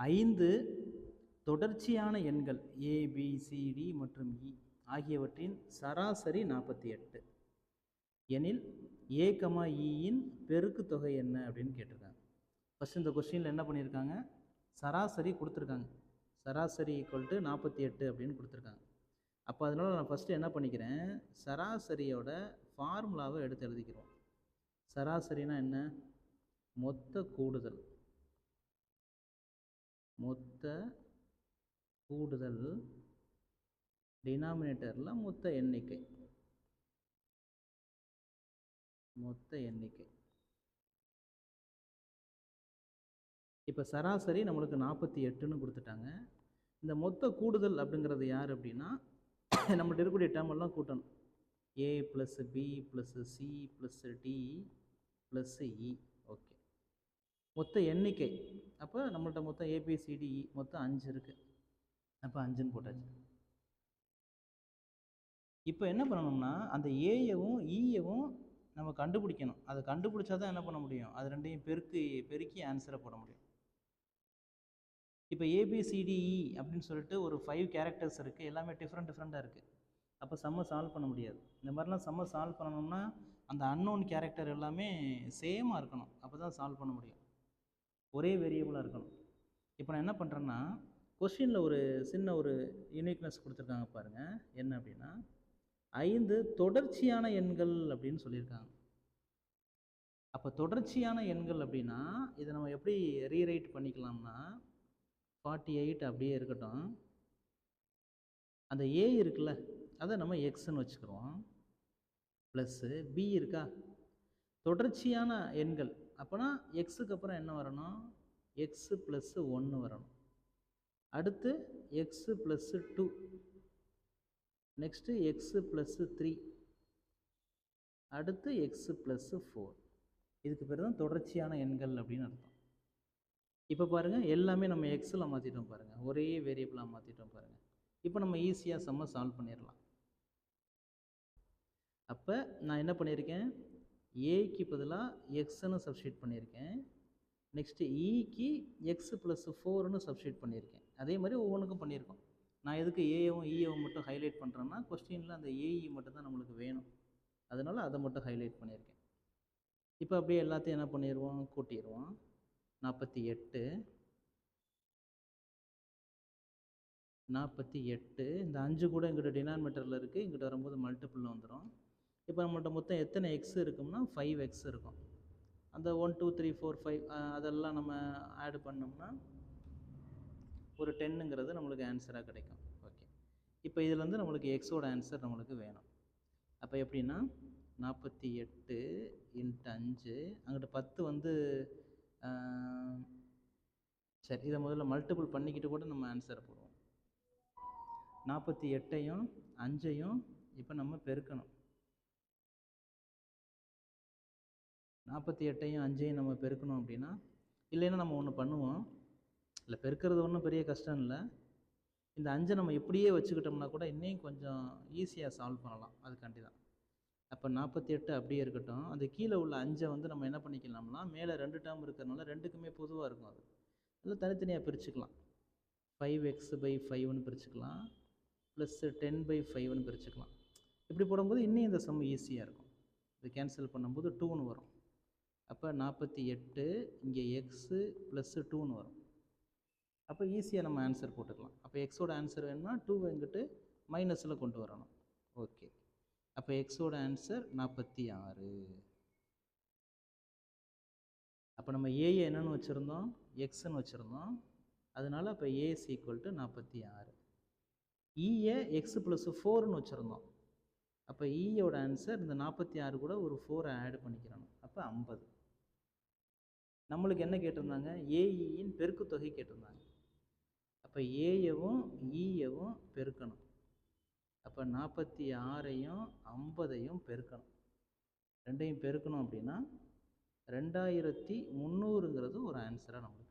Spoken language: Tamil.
5 தொடர்ச்சியான எண்கள் ABCD மற்றும் E ஆகியவற்றின் சராசரி 48 எனில் A,E பெருக்கு தொகை என்ன அப்படின்னு கேட்டிருக்காங்க. ஃபஸ்ட் இந்த கொஸ்டினில் என்ன பண்ணியிருக்காங்க, சராசரி கொடுத்துருக்காங்க. சராசரி ஈக்குவல் டு 48 அப்படின்னு கொடுத்துருக்காங்க. அப்போ அதனால் நான் ஃபஸ்ட்டு என்ன பண்ணிக்கிறேன், சராசரியோட ஃபார்முலாவை எடுத்து எழுதிக்கிறோம். சராசரினா என்ன, மொத்த கூடுதல். மொத்த கூடுதல் டினாமினேட்டரில் மொத்த எண்ணிக்கை. மொத்த எண்ணிக்கை. இப்போ சராசரி நம்மளுக்கு 48ன்னு கொடுத்துட்டாங்க. இந்த மொத்த கூடுதல் அப்படிங்கிறது யார் அப்படின்னா, நம்மகிட்ட இருக்கக்கூடிய டேர்ம் எல்லாம் கூட்டணும். A + B + C + D + E. Okay, மொத்த எண்ணிக்கை. அப்போ நம்மள்ட்ட மொத்தம் ABCDE மொத்தம் 5 இருக்குது. அப்போ 5ன்னு போட்டாச்சு. இப்போ என்ன பண்ணணும்னா, அந்த ஏயவும் ஈயவும் நம்ம கண்டுபிடிக்கணும். அதை கண்டுபிடிச்சா தான் என்ன பண்ண முடியும், அது ரெண்டையும் பெருக்கி ஆன்சரை போட முடியும். இப்போ ABCDE அப்படின்னு சொல்லிட்டு ஒரு 5 கேரக்டர்ஸ் இருக்குது, எல்லாமே டிஃப்ரெண்ட்டாக இருக்குது. அப்போ சம்மை சால்வ் பண்ண முடியாது. இந்த மாதிரிலாம் சம்மை சால்வ் பண்ணணும்னா அந்த அன்னோன் கேரக்டர் எல்லாமே சேமாக இருக்கணும், அப்போ தான் சால்வ் பண்ண முடியும். ஒரே வேரியபிளாக இருக்கணும். இப்போ நான் என்ன பண்ணுறேன்னா, கொஸ்டினில் ஒரு சின்ன ஒரு யூனிக்னஸ் கொடுத்துருக்காங்க பாருங்கள். என்ன அப்படின்னா, 5 தொடர்ச்சியான எண்கள் அப்படின்னு சொல்லியிருக்காங்க. அப்போ தொடர்ச்சியான எண்கள் அப்படின்னா இதை நம்ம எப்படி ரீரைட் பண்ணிக்கலாம்னா, 48 அப்படியே இருக்கட்டும். அந்த A இருக்குல்ல, அதை நம்ம எக்ஸ்ன்னு வச்சுக்கிறோம். ப்ளஸ்ஸு B இருக்கா, தொடர்ச்சியான எண்கள். அப்போனா எக்ஸுக்கு அப்புறம் என்ன வரணும், எக்ஸ் + 1 வரணும். அடுத்து எக்ஸ் + 2, நெக்ஸ்ட்டு எக்ஸ் + 3, அடுத்து எக்ஸ் + 4. இதுக்கு பேர் தான் தொடர்ச்சியான எண்கள் அப்படின்னு அர்த்தம். இப்போ பாருங்கள், எல்லாமே நம்ம எக்ஸில் மாற்றிட்டோம் பாருங்கள், ஒரே வேரியபிளாக மாற்றிட்டோம் பாருங்கள். இப்போ நம்ம ஈஸியாக சம்மை சால்வ் பண்ணிடலாம். அப்போ நான் என்ன பண்ணியிருக்கேன், ஏக்கு பதிலாக எக்ஸ்ன்னு சப்ஸ்டியூட் பண்ணியிருக்கேன். நெக்ஸ்ட்டு ஈக்கு எக்ஸ் + 4ன்னு சப்ஸ்டியூட் பண்ணியிருக்கேன். அதே மாதிரி ஒவ்வொன்றுக்கும் பண்ணியிருக்கோம். நான் எதுக்கு ஏவும் ஈயவும் மட்டும் ஹைலைட் பண்ணுறேன்னா, கொஸ்டினில் அந்த ஏஇ மட்டும் தான் நம்மளுக்கு வேணும், அதனால் அதை மட்டும் ஹைலைட் பண்ணியிருக்கேன். இப்போ அப்படியே எல்லாத்தையும் என்ன பண்ணிடுவோம், கூட்டிடுவோம். 48 இந்த 5 கூட இங்கிட்ட டினாமினேட்டரில் இருக்குது, இங்கிட்ட வரும்போது மல்டிபிளில் வந்துடும். இப்போ நம்மள்ட்ட மொத்தம் எத்தனை எக்ஸ் இருக்கும்னா 5 எக்ஸ் இருக்கும். அந்த 1 2 3 4 5 அதெல்லாம் நம்ம ஆட் பண்ணோம்னா ஒரு 10ங்கிறது நம்மளுக்கு ஆன்சராக கிடைக்கும். ஓகே, இப்போ இதுலேருந்து நம்மளுக்கு எக்ஸோட ஆன்சர் நம்மளுக்கு வேணும். அப்போ எப்படின்னா 48 × 5, அங்கிட்ட 10 வந்து சரி, இதை முதல்ல மல்டிபிள் பண்ணிக்கிட்டு கூட நம்ம ஆன்சரை போடுவோம். 48ஐயும் 5ஐயும் இப்போ நம்ம பெருக்கணும். 48ஐயும் 5ஐயும் நம்ம பெருக்கணும் அப்படின்னா, இல்லைன்னா நம்ம ஒன்று பண்ணுவோம். இல்லை, பெருக்கிறது ஒன்றும் பெரிய கஷ்டம் இல்லை. இந்த 5 நம்ம இப்படியே வச்சுக்கிட்டோம்னா கூட இன்னும் கொஞ்சம் ஈஸியாக சால்வ் பண்ணலாம், அதுக்காண்டி தான். அப்போ 48 அப்படியே இருக்கட்டும். அந்த கீழே உள்ள 5ஐ வந்து நம்ம என்ன பண்ணிக்கலாம்னா, மேலே 2 டேர்ம் இருக்கிறதுனால ரெண்டுக்குமே பொதுவாக இருக்கும், அது அதில் தனித்தனியாக பிரிச்சுக்கலாம். 5x/5ன்னு பிரிச்சுக்கலாம், ப்ளஸ் 10/5ன்னு பிரிச்சுக்கலாம். இப்படி போடும்போது இன்னும் இந்த சம் ஈஸியாக இருக்கும். இது கேன்சல் பண்ணும்போது 2ன்னு வரும். அப்போ 48 இங்கே எக்ஸு + 2ன்னு வரும். அப்போ ஈஸியாக நம்ம ஆன்சர் போட்டுக்கலாம். அப்போ எக்ஸோட ஆன்சர் வேணும்னா 2 எங்கிட்டு மைனஸில் கொண்டு வரணும். ஓகே, அப்போ எக்ஸோட ஆன்சர் 46. அப்போ நம்ம ஏயை என்னென்னு வச்சுருந்தோம், எக்ஸ்ன்னு வச்சுருந்தோம். அதனால் அப்போ A = 46. ஈயை எக்ஸ் + 4ன்னு வச்சுருந்தோம். அப்போ ஈயோட ஆன்சர் இந்த 46 கூட ஒரு 4 ஆட் பண்ணிக்கிறணும். அப்போ 50. நம்மளுக்கு என்ன கேட்டிருந்தாங்க, ஏஇயின் பெருக்கு தொகை கேட்டிருந்தாங்க. அப்போ ஏயவும் ஈயவும் பெருக்கணும். அப்போ 46ஐயும் 50ஐயும் பெருக்கணும். ரெண்டையும் பெருக்கணும் அப்படின்னா 2300ங்கிறது ஒரு ஆன்சராக நம்மளுக்கு